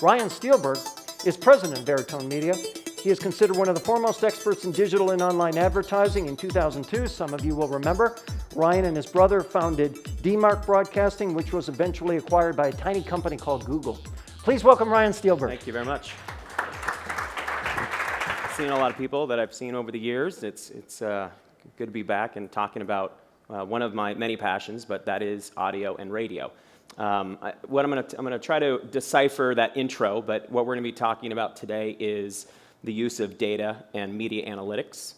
Ryan Steelberg is president of Veritone Media. He is considered one of the foremost experts in digital and online advertising. In 2002, some of you will remember, Ryan and his brother founded DMark Broadcasting, which was eventually acquired by a tiny company called Google. Please welcome Ryan Steelberg. Thank you very much. I've seen a lot of people that I've seen over the years. It's good to be back and talking about one of my many passions, but that is audio and radio. I'm going to try to decipher that intro, but what we're going to be talking about today is the use of data and media analytics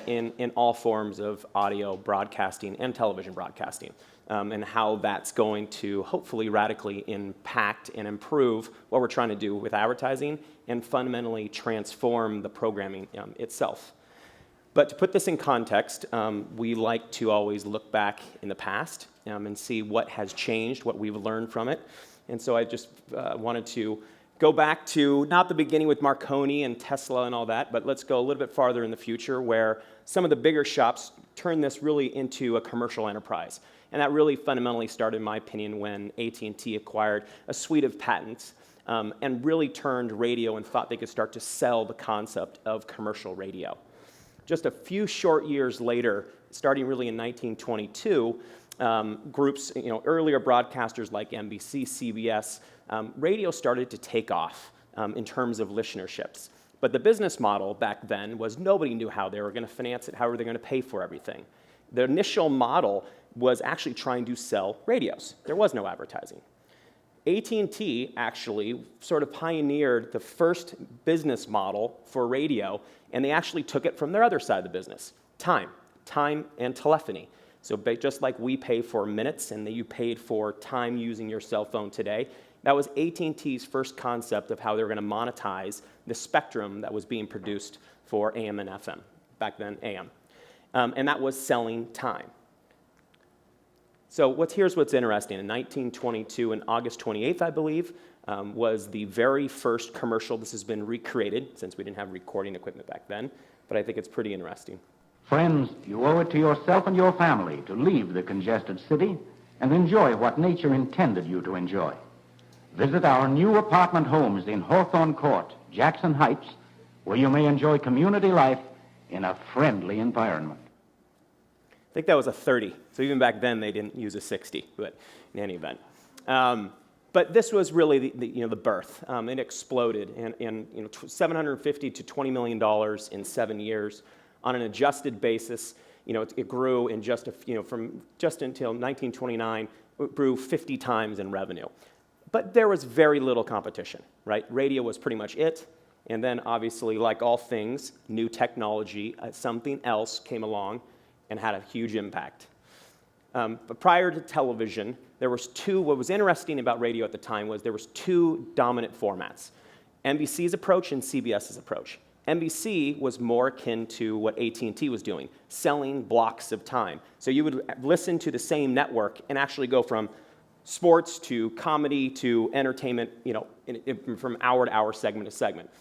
in all forms of audio broadcasting and television broadcasting, and how that's going to hopefully radically impact and improve what we're trying to do with advertising and fundamentally transform the programming itself. But to put this in context, we like to always look back in the past and see what has changed, what we've learned from it. And so I just wanted to go back to not the beginning with Marconi and Tesla and all that, but let's go a little bit farther in the future where some of the bigger shops turned this really into a commercial enterprise. And that really fundamentally started, in my opinion, when AT&T acquired a suite of patents and really turned radio and thought they could start to sell the concept of commercial radio. Just a few short years later, starting really in 1922, groups, earlier broadcasters like NBC, CBS, radio started to take off in terms of listenerships. But the business model back then was nobody knew how they were going to finance it, how were they going to pay for everything. The initial model was actually trying to sell radios. There was no advertising. AT&T actually sort of pioneered the first business model for radio, and they actually took it from their other side of the business, time and telephony. So just like we pay for minutes and that you paid for time using your cell phone today, that was AT&T's first concept of how they were going to monetize the spectrum that was being produced for AM and FM, back then AM. And that was selling time. So here's what's interesting. In 1922, on August 28th, I believe, was the very first commercial. This has been recreated, since we didn't have recording equipment back then, but I think it's pretty interesting. Friends, you owe it to yourself and your family to leave the congested city and enjoy what nature intended you to enjoy. Visit our new apartment homes in Hawthorne Court, Jackson Heights, where you may enjoy community life in a friendly environment. I think that was a 30. So even back then, they didn't use a 60, but in any event. But this was really the birth. It exploded, and $750 to $20 million in 7 years. On an adjusted basis, it grew in from just until 1929, it grew 50 times in revenue. But there was very little competition, right? Radio was pretty much it. And then obviously, like all things, new technology, something else came along and had a huge impact. But prior to television, there was what was interesting about radio at the time was there was two dominant formats, NBC's approach and CBS's approach. NBC was more akin to what AT&T was doing, selling blocks of time. So you would listen to the same network and actually go from sports to comedy to entertainment, from hour to hour, segment to segment.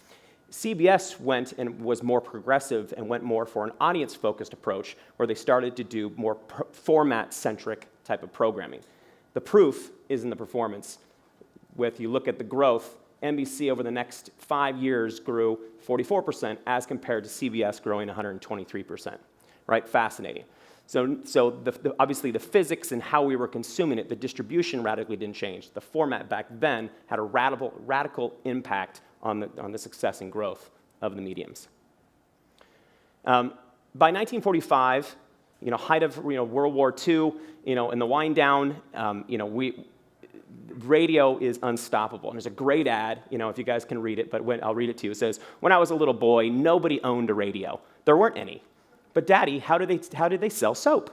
CBS went and was more progressive and went more for an audience-focused approach where they started to do more format-centric type of programming. The proof is in the performance. You look at the growth, NBC over the next 5 years grew 44% as compared to CBS growing 123%, right? Fascinating. So obviously the physics and how we were consuming it, the distribution radically didn't change. The format back then had a radical impact on the success and growth of the mediums. By 1945, height of World War II, and the wind down, radio is unstoppable. And there's a great ad, if you guys can read it, but I'll read it to you. It says, "When I was a little boy, nobody owned a radio. There weren't any. But Daddy, how did they sell soap?"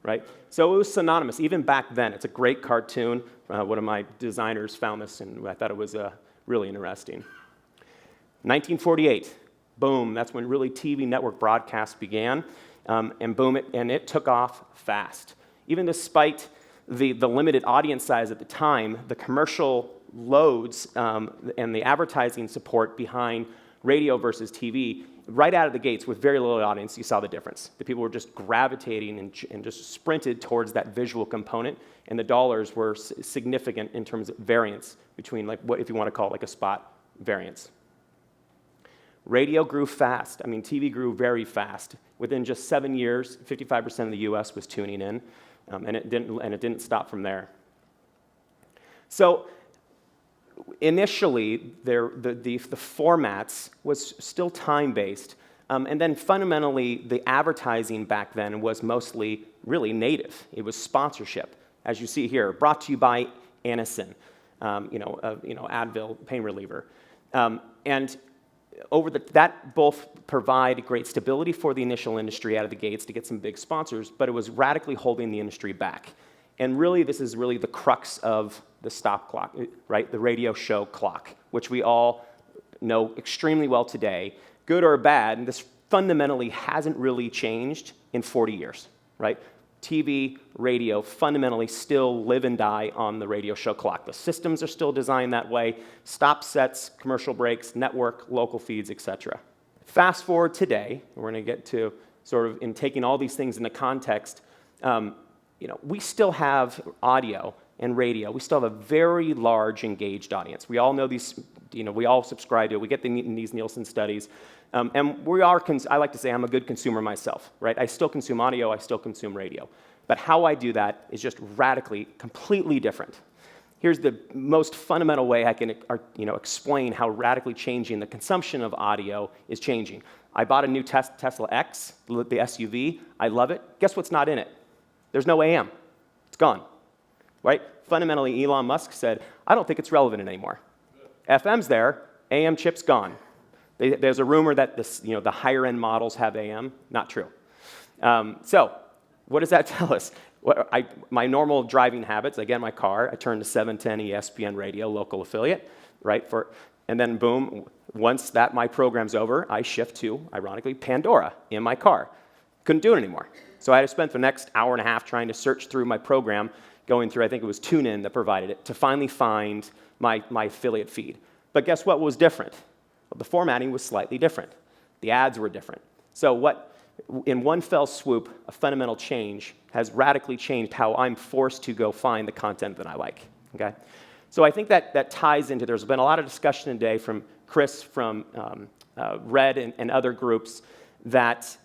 Right? So it was synonymous, even back then. It's a great cartoon. One of my designers found this, and I thought it was really interesting. 1948, boom, that's when really TV network broadcasts began, and boom, it took off fast. Even despite the limited audience size at the time, the commercial loads and the advertising support behind radio versus TV, right out of the gates with very little audience, you saw the difference. The people were just gravitating and just sprinted towards that visual component, and the dollars were significant in terms of variance between, like, what, if you want to call it like a spot variance. Radio grew fast. I mean, TV grew very fast. Within just 7 years, 55% of the US was tuning in, and it didn't stop from there. So initially, the formats was still time-based, and then fundamentally, the advertising back then was mostly really native. It was sponsorship, as you see here, brought to you by Anacin, Advil pain reliever, and that both provide great stability for the initial industry out of the gates to get some big sponsors, but it was radically holding the industry back. And really, this is really the crux of the stop clock, right? The radio show clock, which we all know extremely well today, good or bad, and this fundamentally hasn't really changed in 40 years, right? TV, radio fundamentally still live and die on the radio show clock. The systems are still designed that way, stop sets, commercial breaks, network, local feeds, etc. Fast forward today, we're going to get to sort of in taking all these things into context, we still have audio and radio. We still have a very large engaged audience. We all know these, we all subscribe to it. We get these Nielsen studies. And we are, I like to say I'm a good consumer myself, right? I still consume audio, I still consume radio. But how I do that is just radically, completely different. Here's the most fundamental way I can explain how radically changing the consumption of audio is changing. I bought a new Tesla X, the SUV. I love it. Guess what's not in it? There's no AM. It's gone, right? Fundamentally, Elon Musk said, I don't think it's relevant anymore. FM's there, AM chip's gone. There's a rumor that the higher-end models have AM. Not true. So what does that tell us? My normal driving habits, I get in my car, I turn to 710 ESPN radio, local affiliate, right? And then boom, once my program's over, I shift to, ironically, Pandora in my car. Couldn't do it anymore. So I had to spend the next hour and a half trying to search through my program, going through, I think it was TuneIn that provided it, to finally find my affiliate feed. But guess what was different? Well, the formatting was slightly different. The ads were different. So in one fell swoop, a fundamental change has radically changed how I'm forced to go find the content that I like, okay? So I think that ties into, there's been a lot of discussion today from Chris, from Red, and other groups that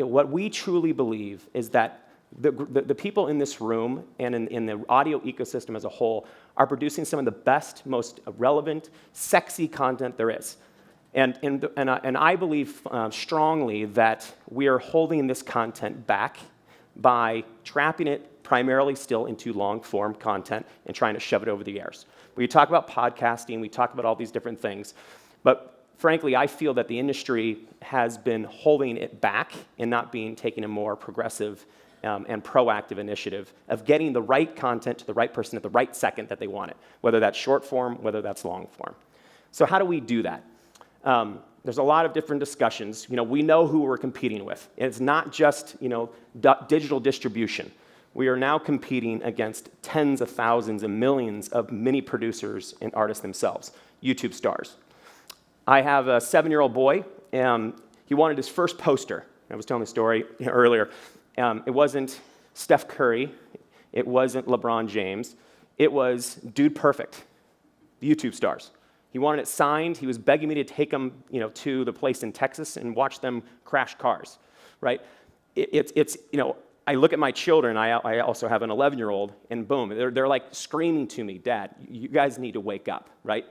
what we truly believe is that the people in this room and in the audio ecosystem as a whole are producing some of the best, most relevant, sexy content there is. And I believe strongly that we are holding this content back by trapping it primarily still into long-form content and trying to shove it over the airs. We talk about podcasting, we talk about all these different things, but frankly, I feel that the industry has been holding it back and not being taking a more progressive and proactive initiative of getting the right content to the right person at the right second that they want it, whether that's short form, whether that's long form. So how do we do that? There's a lot of different discussions. We know who we're competing with. It's not just digital distribution. We are now competing against tens of thousands and millions of mini producers and artists themselves, YouTube stars. I have a 7-year-old boy, and he wanted his first poster. I was telling the story earlier. It wasn't Steph Curry. It wasn't LeBron James. It was Dude Perfect, the YouTube stars. He wanted it signed. He was begging me to take him, to the place in Texas and watch them crash cars, right? I look at my children. I also have an 11-year-old, and boom, they're like screaming to me, Dad, you guys need to wake up, right?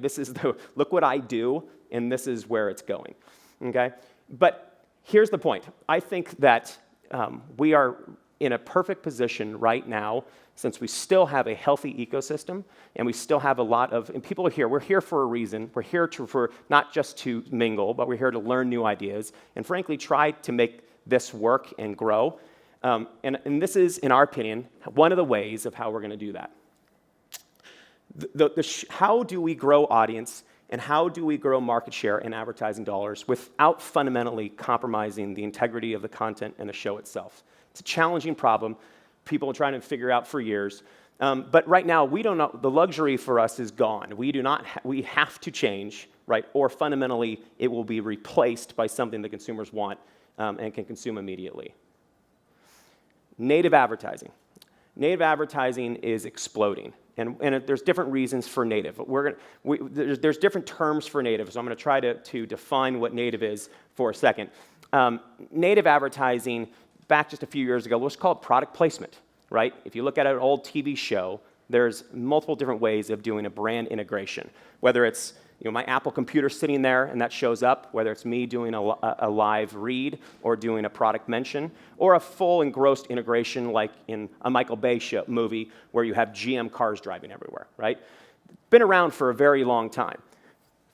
Look what I do, and this is where it's going, okay? But here's the point. I think that we are in a perfect position right now, since we still have a healthy ecosystem, and we still have a lot of, and people are here. We're here for a reason. We're here for not just to mingle, but we're here to learn new ideas, and frankly, try to make this work and grow. And this is, in our opinion, one of the ways of how we're going to do that. How do we grow audience, and how do we grow market share and advertising dollars without fundamentally compromising the integrity of the content and the show itself? It's a challenging problem. People are trying to figure out for years. But right now, we don't know, the luxury for us is gone. We have to change, right? Or fundamentally, it will be replaced by something that consumers want and can consume immediately. Native advertising. Native advertising is exploding. And there's different reasons for native. There's different terms for native, so I'm going to try to define what native is for a second. Native advertising, back just a few years ago, was called product placement, right? If you look at an old TV show, there's multiple different ways of doing a brand integration, whether it's my Apple computer sitting there and that shows up, whether it's me doing a live read or doing a product mention, or a full engrossed integration like in a Michael Bay movie where you have GM cars driving everywhere, right? Been around for a very long time.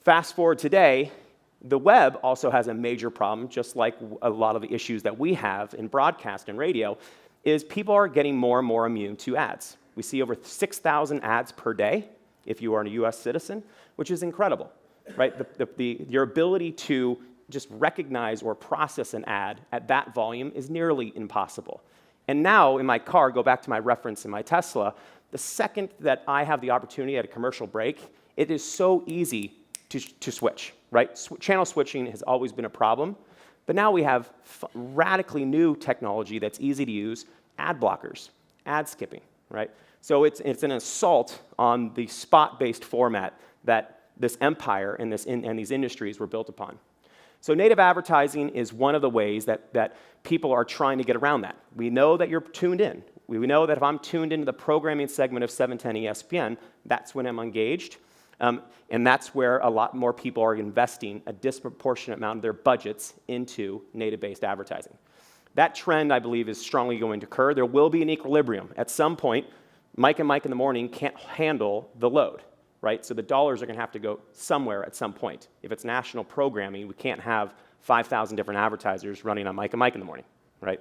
Fast forward today, the web also has a major problem, just like a lot of the issues that we have in broadcast and radio, is people are getting more and more immune to ads. We see over 6,000 ads per day if you are a US citizen, which is incredible, right? Your ability to just recognize or process an ad at that volume is nearly impossible. And now in my car, go back to my reference in my Tesla, the second that I have the opportunity at a commercial break, it is so easy to switch, right? Channel switching has always been a problem, but now we have radically new technology that's easy to use, ad blockers, ad skipping, right? So it's an assault on the spot-based format that this empire and these industries were built upon. So native advertising is one of the ways that people are trying to get around that. We know that you're tuned in. We know that if I'm tuned into the programming segment of 710 ESPN, that's when I'm engaged. And that's where a lot more people are investing a disproportionate amount of their budgets into native-based advertising. That trend, I believe, is strongly going to occur. There will be an equilibrium. At some point, Mike and Mike in the Morning can't handle the load, right? So the dollars are going to have to go somewhere at some point. If it's national programming, we can't have 5,000 different advertisers running on Mike and Mike in the Morning, right?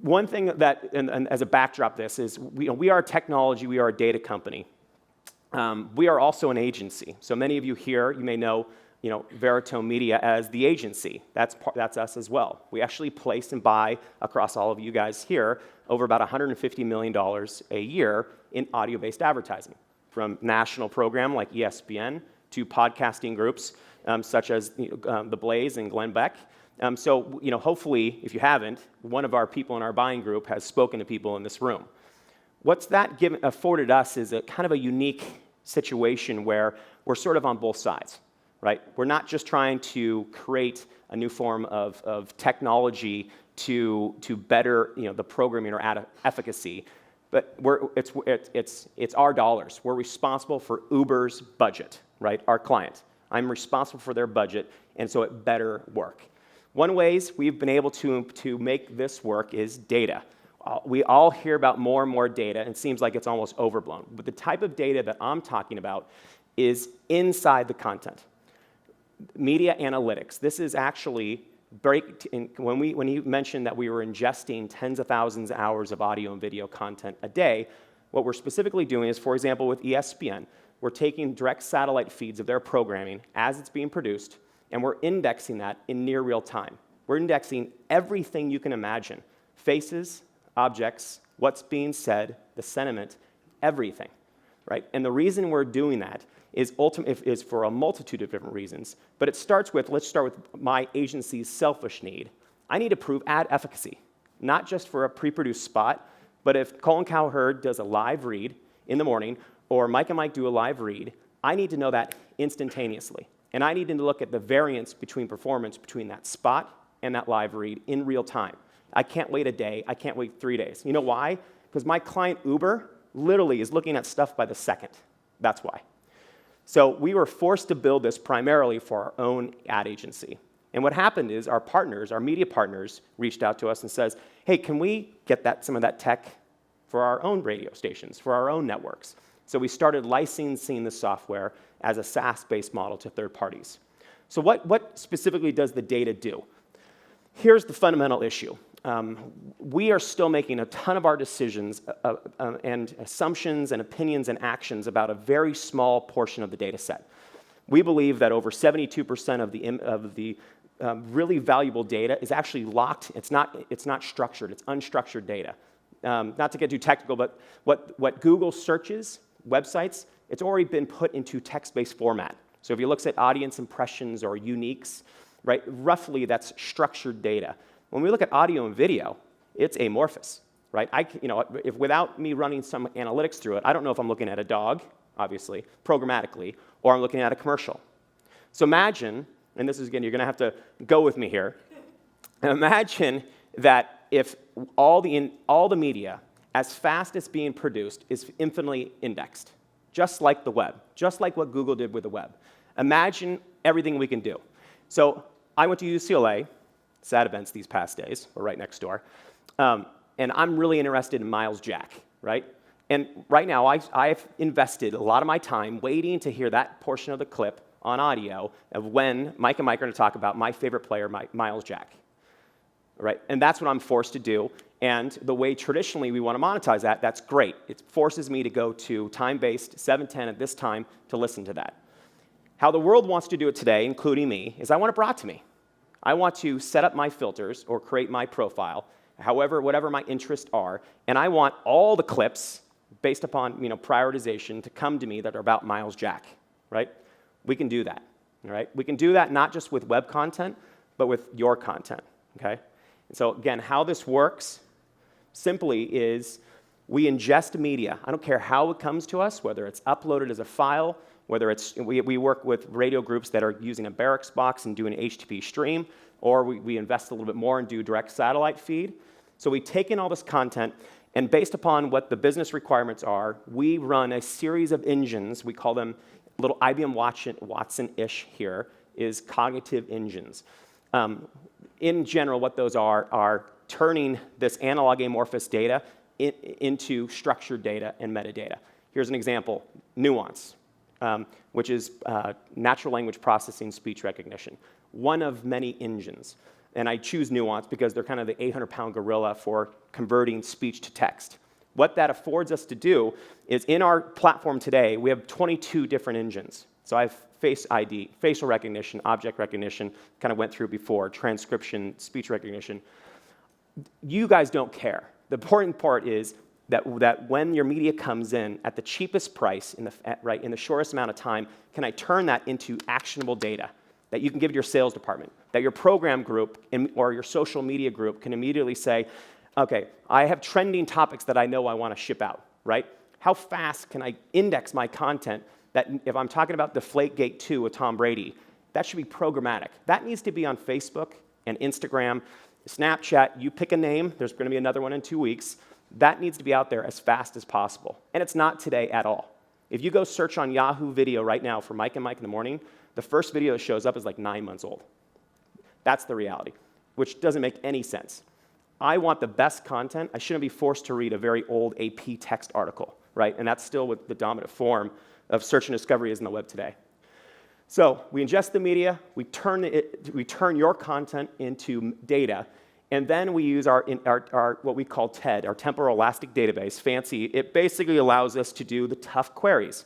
One thing that, and as a backdrop this, is we are a technology, we are a data company. We are also an agency. So many of you here, you may know Veritone Media as the agency. That's us as well. We actually place and buy across all of you guys here over about $150 million a year in audio-based advertising, from national program like ESPN to podcasting groups such as The Blaze and Glenn Beck. So hopefully, if you haven't, one of our people in our buying group has spoken to people in this room. What's that afforded us is a kind of a unique situation where we're sort of on both sides. Right? We're not just trying to create a new form of technology to better the programming or ad efficacy, but it's our dollars. We're responsible for Uber's budget, right? Our client. I'm responsible for their budget, and so it better work. One ways we've been able to make this work is data. We all hear about more and more data, and it seems like it's almost overblown. But the type of data that I'm talking about is inside the content. Media analytics. This is actually when you mentioned that we were ingesting tens of thousands of hours of audio and video content a day, what we're specifically doing is, for example, with ESPN, we're taking direct satellite feeds of their programming as it's being produced, and we're indexing that in near real time. We're indexing everything you can imagine. Faces, objects, what's being said, the sentiment, everything, right? And the reason we're doing that is for a multitude of different reasons, but let's start with my agency's selfish need. I need to prove ad efficacy, not just for a pre-produced spot, but if Colin Cowherd does a live read in the morning, or Mike and Mike do a live read, I need to know that instantaneously. And I need to look at the variance between performance between that spot and that live read in real time. I can't wait a day, I can't wait 3 days. You know why? Because my client Uber literally is looking at stuff by the second. That's why. So we were forced to build this primarily for our own ad agency. And what happened is our partners, our media partners, reached out to us and says, hey, can we get some of that tech for our own radio stations, for our own networks? So we started licensing the software as a SaaS-based model to third parties. So what specifically does the data do? Here's the fundamental issue. We are still making a ton of our decisions and assumptions and opinions and actions about a very small portion of the data set. We believe that over 72% of the really valuable data is actually locked. It's not structured. It's unstructured data. not to get too technical, but what Google searches, websites, it's already been put into text-based format. So if you look at audience impressions or uniques, right, roughly that's structured data. When we look at audio and video, it's amorphous, right? If without me running some analytics through it, I don't know if I'm looking at a dog, obviously, programmatically, or I'm looking at a commercial. So imagine, and this is, again, you're going to have to go with me here. Imagine that if all the media, as fast as being produced, is infinitely indexed, just like the web, just like what Google did with the web. Imagine everything we can do. So I went to UCLA, sad events these past days, we're right next door, and I'm really interested in Miles Jack, right? And right now, I've invested a lot of my time waiting to hear that portion of the clip on audio of when Mike and Mike are going to talk about my favorite player, Miles Jack, right? And that's what I'm forced to do. And the way traditionally we want to monetize that, that's great. It forces me to go to time-based 7:10 at this time to listen to that. How the world wants to do it today, including me, is I want it brought to me. I want to set up my filters or create my profile, whatever my interests are, and I want all the clips based upon prioritization to come to me that are about Miles Jack, right? We can do that, all right? We can do that not just with web content, but with your content, okay? And so again, how this works simply is we ingest media. I don't care how it comes to us, whether it's uploaded as a file, whether it's, we work with radio groups that are using a barracks box and doing an HTTP stream, or we invest a little bit more and do direct satellite feed. So we take in all this content, and based upon what the business requirements are, we run a series of engines. We call them little IBM Watson-ish here, is cognitive engines. In general, what those are turning this analog amorphous data into structured data and metadata. Here's an example, nuance, which is natural language processing speech recognition, one of many engines. And I choose nuance because they're kind of the 800-pound gorilla for converting speech to text. What that affords us to do is in our platform today, we have 22 different engines. So I have Face ID, facial recognition, object recognition, kind of went through before, transcription, speech recognition. You guys don't care. The important part is that when your media comes in at the cheapest price, in the shortest amount of time, can I turn that into actionable data that you can give to your sales department, that your program group or your social media group can immediately say, okay, I have trending topics that I know I want to ship out, right? How fast can I index my content that if I'm talking about Deflategate 2 with Tom Brady, that should be programmatic. That needs to be on Facebook and Instagram, Snapchat. You pick a name. There's going to be another one in 2 weeks. That needs to be out there as fast as possible. And it's not today at all. If you go search on Yahoo Video right now for Mike and Mike in the morning, the first video that shows up is like 9 months old. That's the reality, which doesn't make any sense. I want the best content. I shouldn't be forced to read a very old AP text article, right? And that's still what the dominant form of search and discovery is in the web today. So we ingest the media, we turn your content into data, and then we use our what we call TED, our temporal elastic database, fancy. It basically allows us to do the tough queries.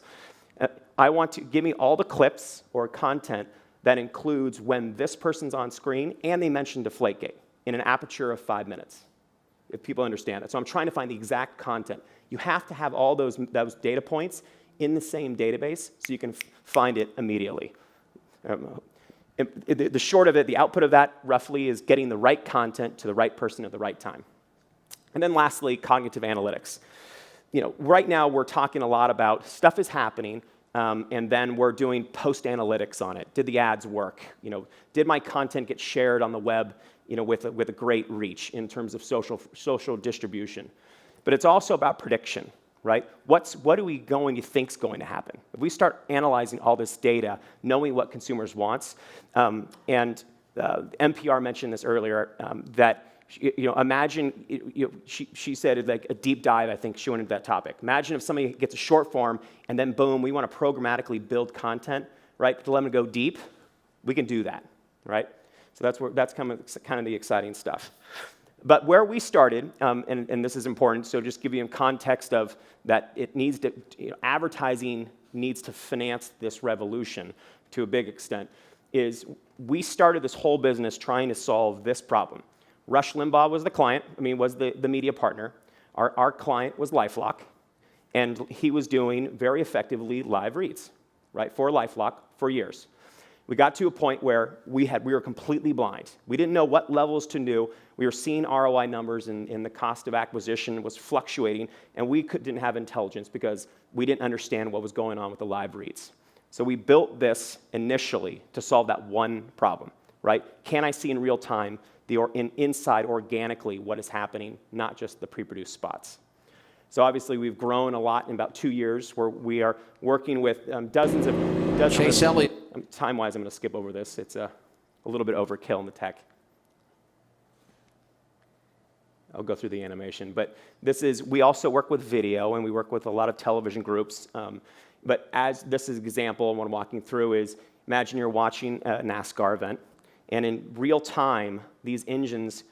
I want to give me all the clips or content that includes when this person's on screen and they mention Deflategate in an aperture of 5 minutes, if people understand it. So I'm trying to find the exact content. You have to have all those data points in the same database so you can find it immediately. The short of it, the output of that roughly is getting the right content to the right person at the right time. And then lastly, cognitive analytics. Right now we're talking a lot about stuff is happening, and then we're doing post-analytics on it. Did the ads work? Did my content get shared on the web with a great reach in terms of social distribution? But it's also about prediction, right? What are we going to think's going to happen? If we start analyzing all this data, knowing what consumers want, and NPR mentioned this earlier, that imagine, she said it's like a deep dive, I think she went into that topic. Imagine if somebody gets a short form and then boom, we want to programmatically build content, right, to let them go deep. We can do that, right? So that's kind of the exciting stuff. But where we started, and this is important, so just give you a context of that it needs to, advertising needs to finance this revolution to a big extent, is we started this whole business trying to solve this problem. Rush Limbaugh was the client, was the media partner. Our client was LifeLock, and he was doing very effectively live reads, right, for LifeLock for years. We got to a point where we were completely blind. We didn't know what levels to do. We were seeing ROI numbers, and the cost of acquisition was fluctuating, and we didn't have intelligence because we didn't understand what was going on with the live reads. So we built this initially to solve that one problem, right? Can I see in real time inside organically what is happening, not just the pre-produced spots? So obviously we've grown a lot in about 2 years, where we are working with dozens of Chase Elliott. Time-wise, I'm going to skip over this. It's a little bit overkill in the tech. I'll go through the animation. But we also work with video, and we work with a lot of television groups. But as this is an example, what I'm walking through is, imagine you're watching a NASCAR event, and in real time, these engines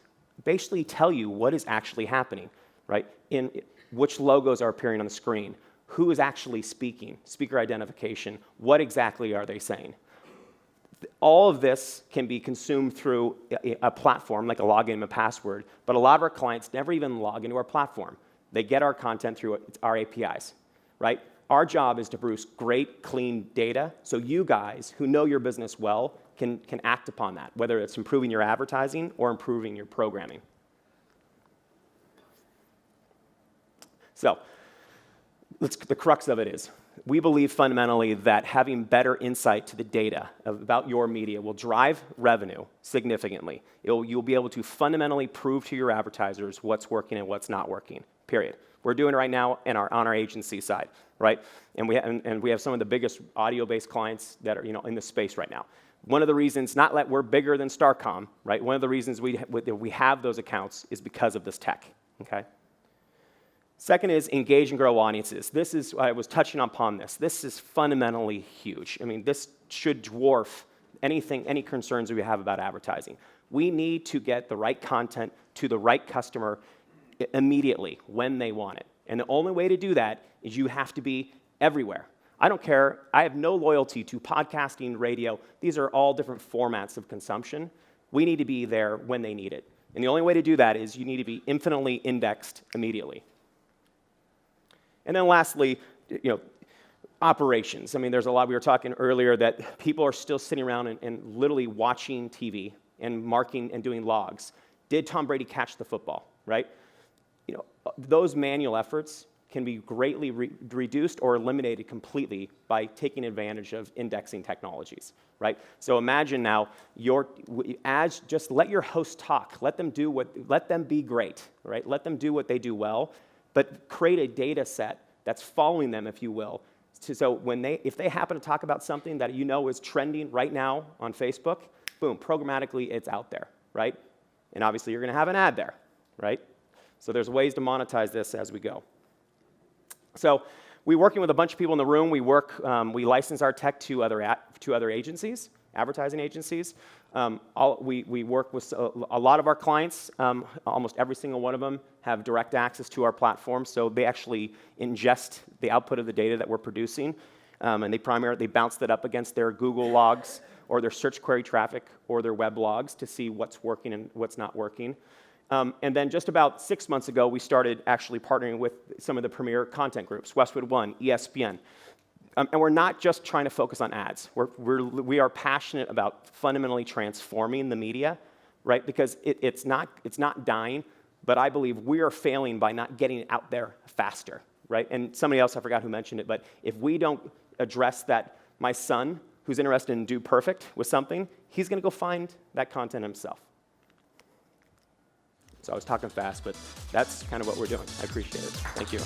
basically tell you what is actually happening, right? In which logos are appearing on the screen, who is actually speaking, speaker identification, what exactly are they saying? All of this can be consumed through a platform, like a login and a password, but a lot of our clients never even log into our platform. They get our content through our APIs, right? Our job is to produce great, clean data, so you guys who know your business well can act upon that, whether it's improving your advertising or improving your programming. So, the crux of it is, we believe fundamentally that having better insight to the data about your media will drive revenue significantly. You'll be able to fundamentally prove to your advertisers what's working and what's not working, period. We're doing it right now on our agency side, right? And we have some of the biggest audio-based clients that are in the space right now. One of the reasons, not that we're bigger than Starcom, right? One of the reasons we have those accounts is because of this tech, okay? Second is engage and grow audiences. I was touching upon this. This is fundamentally huge. I mean, this should dwarf any concerns we have about advertising. We need to get the right content to the right customer immediately when they want it. And the only way to do that is you have to be everywhere. I don't care. I have no loyalty to podcasting, radio. These are all different formats of consumption. We need to be there when they need it. And the only way to do that is you need to be infinitely indexed immediately. And then lastly, operations. I mean, there's a lot, we were talking earlier that people are still sitting around and literally watching TV and marking and doing logs. Did Tom Brady catch the football, right? Those manual efforts can be greatly reduced or eliminated completely by taking advantage of indexing technologies, right? So imagine now, just let your host talk. Let them be great, right? Let them do what they do well, but create a data set that's following them, if you will. So if they happen to talk about something that is trending right now on Facebook, boom, programmatically it's out there, right? And obviously you're going to have an ad there, right? So there's ways to monetize this as we go. So we're working with a bunch of people in the room. We license our tech to other agencies, advertising agencies. We work with a lot of our clients. Almost every single one of them have direct access to our platform, so they actually ingest the output of the data that we're producing, and they bounce that up against their Google logs or their search query traffic or their web logs to see what's working and what's not working. And then just about 6 months ago, we started actually partnering with some of the premier content groups, Westwood One, ESPN. And we're not just trying to focus on ads. We are passionate about fundamentally transforming the media, right? Because it's not dying, but I believe we are failing by not getting it out there faster, right? And somebody else, I forgot who mentioned it, but if we don't address that, my son, who's interested in do perfect with something, he's going to go find that content himself. So I was talking fast, but that's kind of what we're doing. I appreciate it. Thank you.